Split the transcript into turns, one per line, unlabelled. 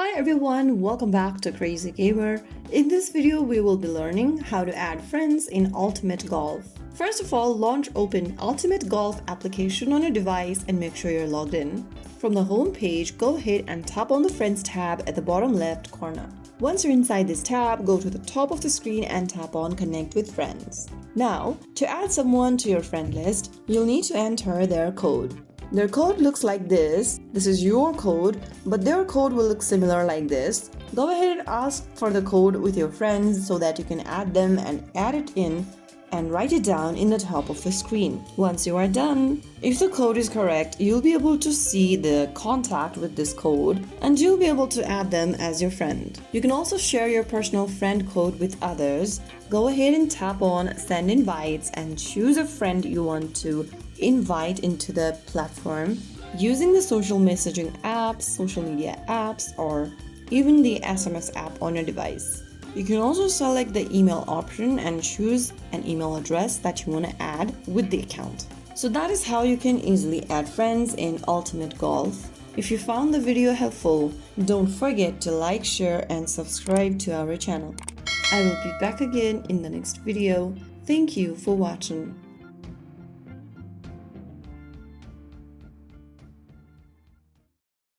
Hi everyone, welcome back to Crazy Gamer. In this video, we will be learning how to add friends in Ultimate Golf. First of all, launch open Ultimate Golf application on your device and make sure you're logged in. From the home page, go ahead and tap on the Friends tab at the bottom left corner. Once you're inside this tab, go to the top of the screen and tap on Connect with Friends. Now, to add someone to your friend list, you'll need to enter their code. Their code looks like this. This is your code, but their code will look similar like this. Go ahead and ask for the code with your friends so that you can add them and add it in and write it down in the top of the screen. Once you are done, if the code is correct, you'll be able to see the contact with this code and you'll be able to add them as your friend. You can also share your personal friend code with others. Go ahead and tap on Send Invites and choose a friend you want to invite into the platform using the social messaging apps, social media apps, or even the SMS app on your device. You can also select the email option and choose an email address that you want to add with the account. So that is how you can easily add friends in Ultimate Golf. If you found the video helpful, don't forget to like, share, and subscribe to our channel. I will be back again in the next video. Thank you for watching.